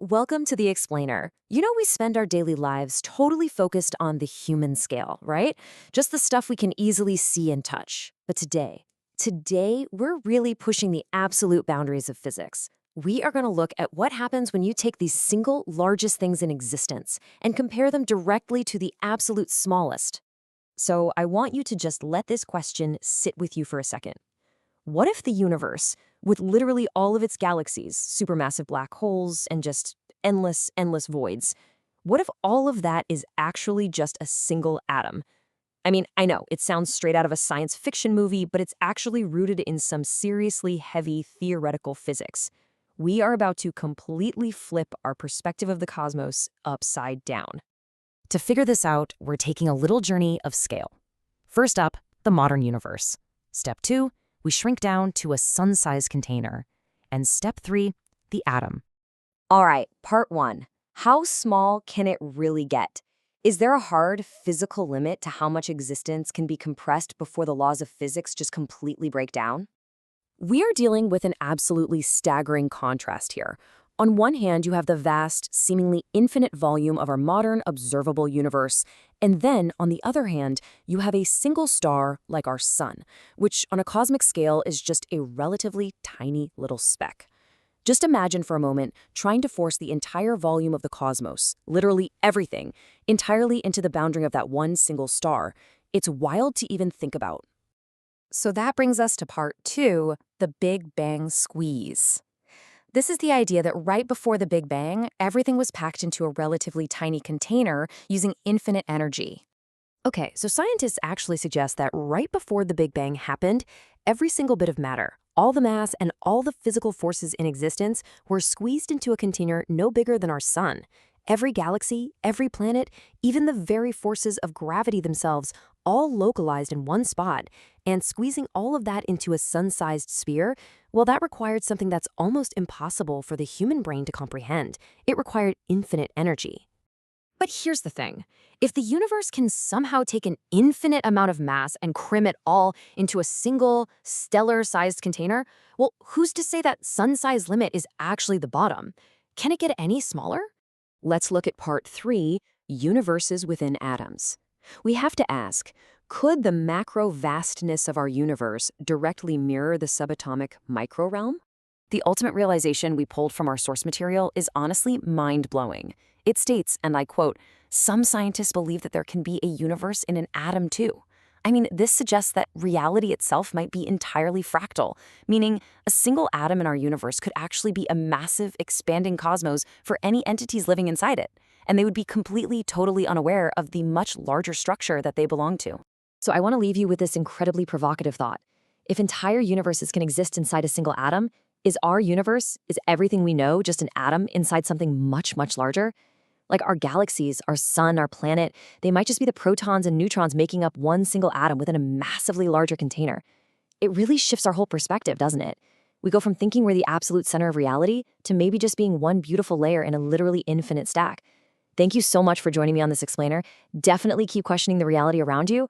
Welcome to The Explainer. We spend our daily lives totally focused on the human scale, right? Just the stuff we can easily see and touch. But today, we're really pushing the absolute boundaries of physics. We are going to look at what happens when you take these single largest things in existence and compare them directly to the absolute smallest. So I want you to just let this question sit with you for a second. What if the universe, with literally all of its galaxies, supermassive black holes, and just endless voids, what if all of that is actually just a single atom? I mean, I know, it sounds straight out of a science fiction movie, but it's actually rooted in some seriously heavy theoretical physics. We are about to completely flip our perspective of the cosmos upside down. To figure this out, we're taking a little journey of scale. First up, the modern universe. Step 2, we shrink down to a sun-sized container. And step 3, the atom. All right, part 1. How small can it really get? Is there a hard physical limit to how much existence can be compressed before the laws of physics just completely break down? We are dealing with an absolutely staggering contrast here. On one hand, you have the vast, seemingly infinite volume of our modern observable universe, and then, on the other hand, you have a single star like our sun, which on a cosmic scale is just a relatively tiny little speck. Just imagine for a moment trying to force the entire volume of the cosmos, literally everything, entirely into the boundary of that one single star. It's wild to even think about. So that brings us to part 2, the Big Bang squeeze. This is the idea that right before the Big Bang, everything was packed into a relatively tiny container using infinite energy. Okay, so scientists actually suggest that right before the Big Bang happened, every single bit of matter, all the mass and all the physical forces in existence were squeezed into a container no bigger than our sun. Every galaxy, every planet, even the very forces of gravity themselves, all localized in one spot, and squeezing all of that into a sun-sized sphere, well, that required something that's almost impossible for the human brain to comprehend. It required infinite energy. But here's the thing. If the universe can somehow take an infinite amount of mass and cram it all into a single, stellar-sized container, well, who's to say that sun-size limit is actually the bottom? Can it get any smaller? Let's look at part 3, universes within atoms. We have to ask, could the macro vastness of our universe directly mirror the subatomic microrealm? The ultimate realization we pulled from our source material is honestly mind-blowing. It states, and I quote, "Some scientists believe that there can be a universe in an atom too." I mean, this suggests that reality itself might be entirely fractal, meaning a single atom in our universe could actually be a massive, expanding cosmos for any entities living inside it, and they would be completely, totally unaware of the much larger structure that they belong to. So I want to leave you with this incredibly provocative thought. If entire universes can exist inside a single atom, is our universe, is everything we know just an atom inside something much larger? Like our galaxies, our sun, our planet, they might just be the protons and neutrons making up one single atom within a massively larger container. It really shifts our whole perspective, doesn't it? We go from thinking we're the absolute center of reality to maybe just being one beautiful layer in a literally infinite stack. Thank you so much for joining me on this explainer. Definitely keep questioning the reality around you,